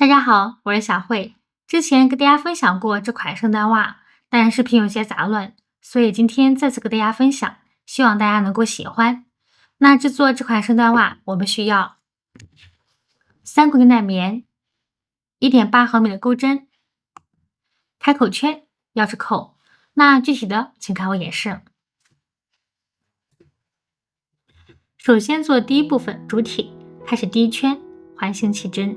大家好，我是小慧。之前跟大家分享过这款圣诞袜，但视频有些杂乱，所以今天再次跟大家分享，希望大家能够喜欢。那制作这款圣诞袜，我们需要3股牛奶棉、1.8毫米的钩针、开口圈、钥匙扣。那具体的请看我演示。首先做第一部分主体，开始第一圈，环形起针。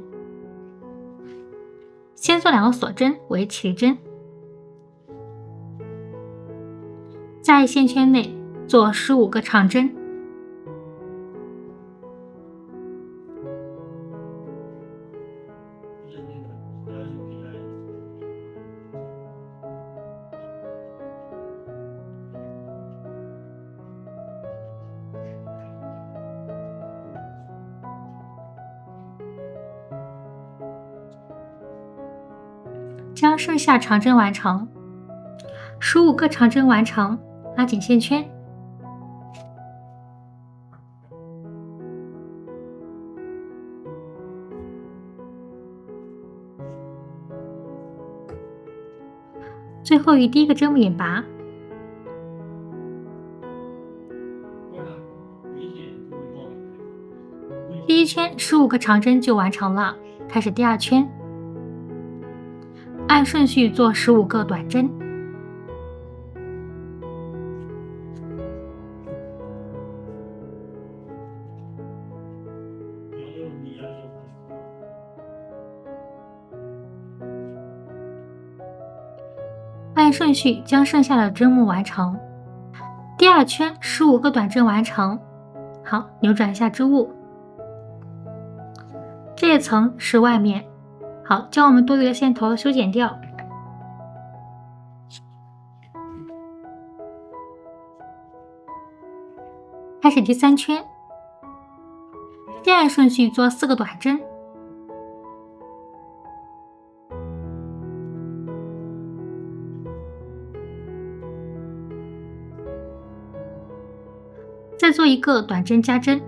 先做2个锁针为起立针，在线圈内做15个长针，将剩下长针完成。15个长针完成，拉紧线圈。最后与第一个针目引拔。第一圈15个长针就完成了，开始第二圈。按顺序做15个短针，按顺序将剩下的针目完成。第二圈15个短针完成。好，扭转一下织物。这一层是外面。好，将我们多余的线头修剪掉。开始第3圈，先按顺序做4个短针，再做1个短针加针。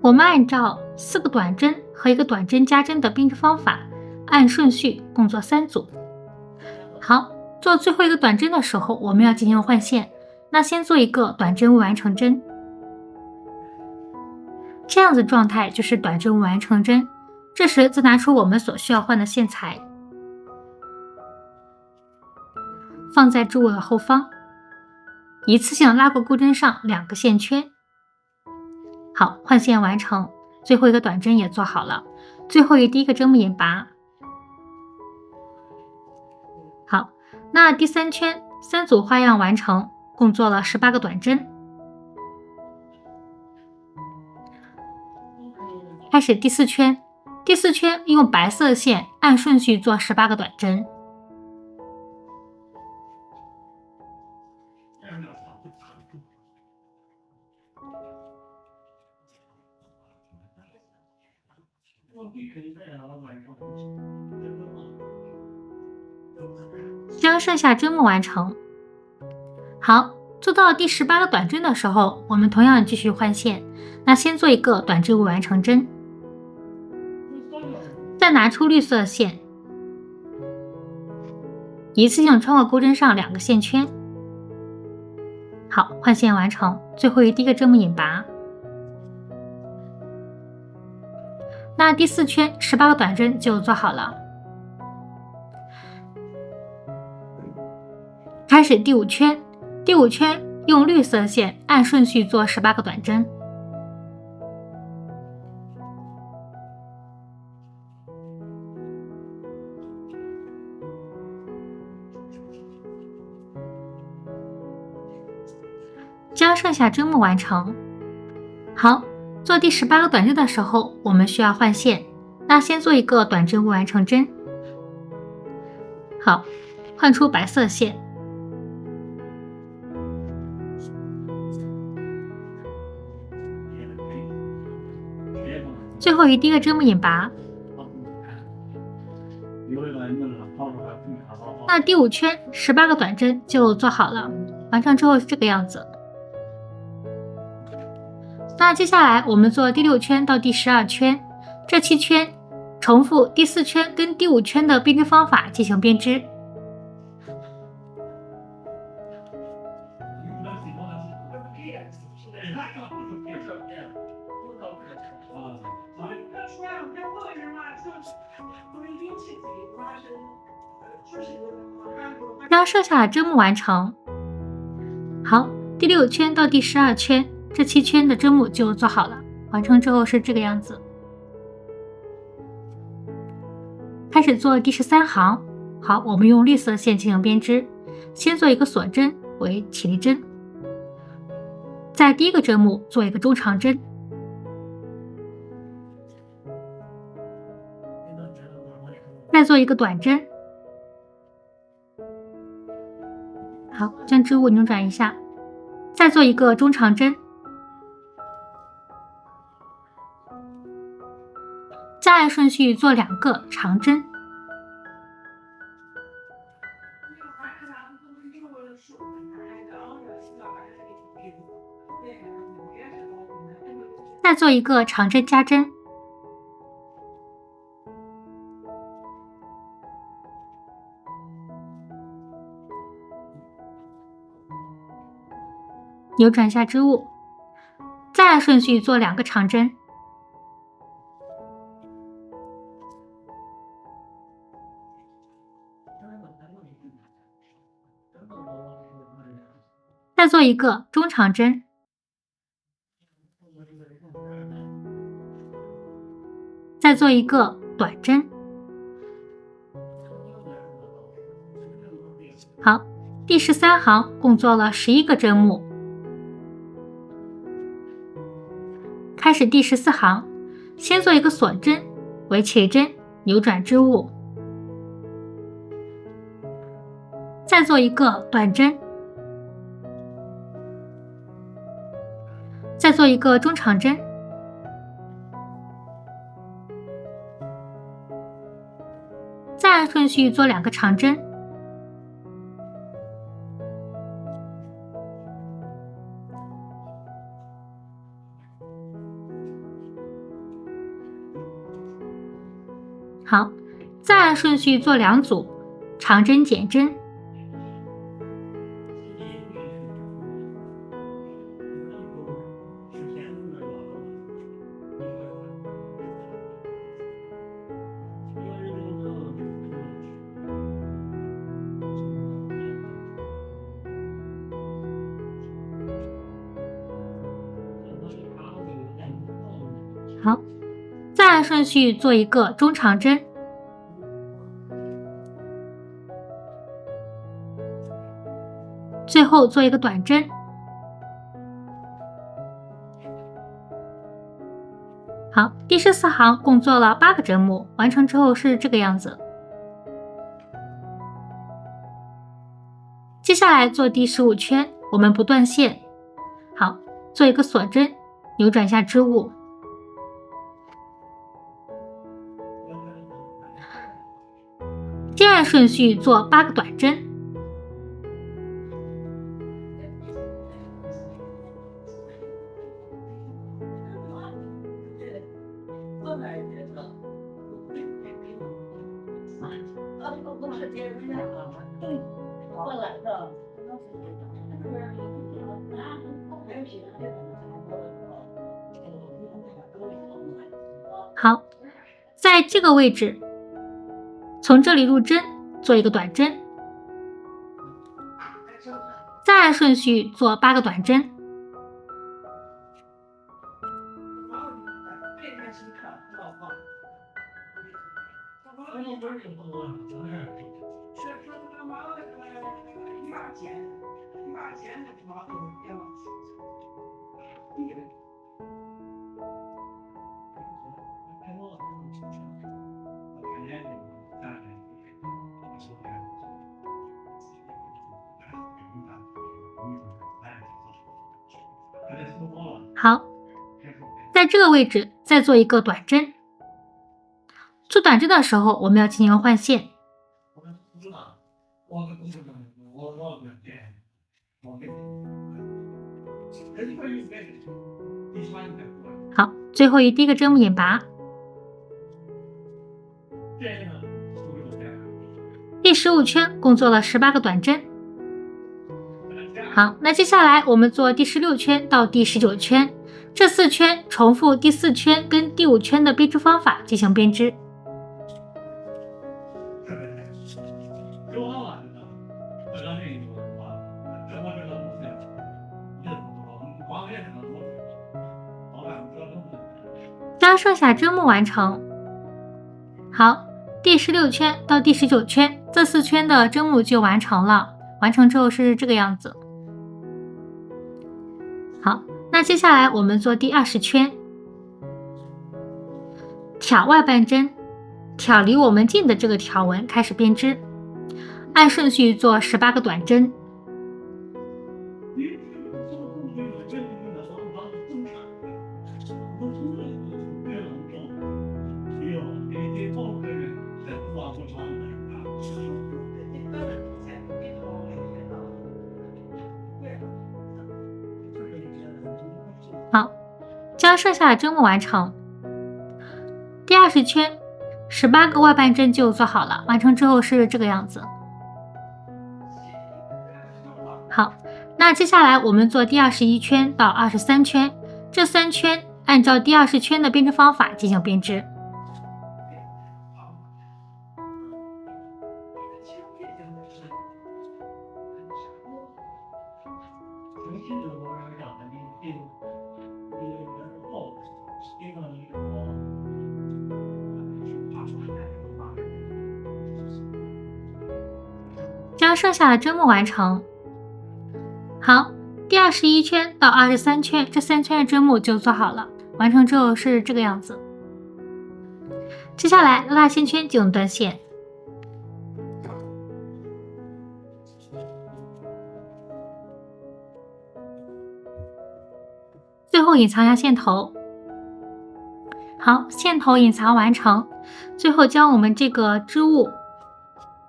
我们按照4个短针和1个短针加针的编织方法，按顺序共做3组。好，做最后1个短针的时候，我们要进行换线。那先做1个短针未完成针，这样子状态就是短针未完成针。这时再拿出我们所需要换的线材，放在织物的后方，一次性拉过钩针上2个线圈。好，换线完成，最后1个短针也做好了，最后与第1个针目引拔。好，那第3圈3组花样完成，共做了18个短针。开始第4圈，第4圈用白色线按顺序做18个短针。将剩下针目完成。好，做到第18个短针的时候，我们同样继续换线。那先做1个短针未完成针，再拿出绿色线，一次性穿过钩针上2个线圈。好，换线完成，最后与第1个针目引拔。那第4圈18个短针就做好了。开始第5圈，第5圈用绿色线按顺序做18个短针。将剩下针目完成。好，做第18个短针的时候，我们需要换线。那先做1个短针未完成针。好，换出白色线。最后与第1个针目引拔。那第5圈18个短针就做好了，完成之后是这个样子。那接下来我们做第6圈到第12圈，这7圈重复第4圈跟第5圈的编织方法进行编织。让剩下的针目完成。好，第6圈到第12圈，这7圈的针目就做好了。完成之后是这个样子。开始做第13行。好，我们用绿色线进行编织。先做一个锁针为起立针，在第1个针目做一个中长针，再做一个短针。好，将织物扭转一下，再做一个中长针，再按顺序做2个长针。再做一个长针加针，扭转下织物，再按顺序做2个长针，再做一个中长针，再做一个短针。好，第13行共做了11个针目。开始第14行，先做一个锁针为起立针，扭转织物，再做一个短针，再做一个中长针，再按顺序做2个长针，好，再按顺序做2组长针减针，好，再按顺序做一个中长针，最后做一个短针。好，第14行共做了8个针目，完成之后是这个样子。接下来做第15圈，我们不断线。好，做一个锁针，扭转下织物，先按顺序做8个短针，好，在这个位置，从这里入针，做一个短针，再按顺序做8个短针。好，在这个位置再做一个短针。做短针的时候，我们要进行换线。好，最后第一个针目引拔。第15圈共做了18个短针。好，那接下来我们做第16圈到第19圈，这4圈重复第4圈跟第5圈的编织方法进行编织。将剩下针目完成。好，第16圈到第19圈，这4圈的针目就完成了。完成之后是这个样子。好，那接下来我们做第20圈，挑外半针，挑离我们近的这个条纹开始编织，按顺序做18个短针。好，将剩下的针目完成。第20圈18个外半针就做好了，完成之后是这个样子。好，那接下来我们做第21圈到23圈，这3圈按照第20圈的编织方法进行编织。将剩下的针目完成。好，第21圈到23圈，这3圈的针目就做好了，完成之后是这个样子。接下来拉线圈进行断线。最后隐藏一下线头。好，线头隐藏完成。最后将我们这个织物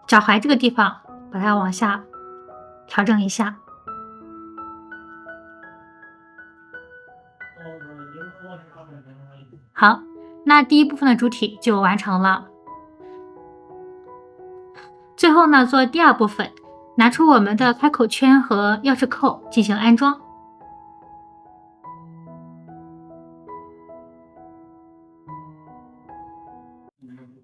脚踝这个地方把它往下调整一下。好，那第一部分的主体就完成了。最后呢，做第2部分，拿出我们的开口圈和钥匙扣进行安装。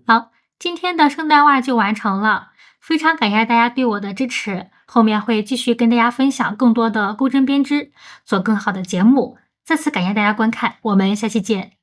好，今天的圣诞袜就完成了，非常感谢大家对我的支持，后面会继续跟大家分享更多的钩针编织，做更好的节目。再次感谢大家观看，我们下期见。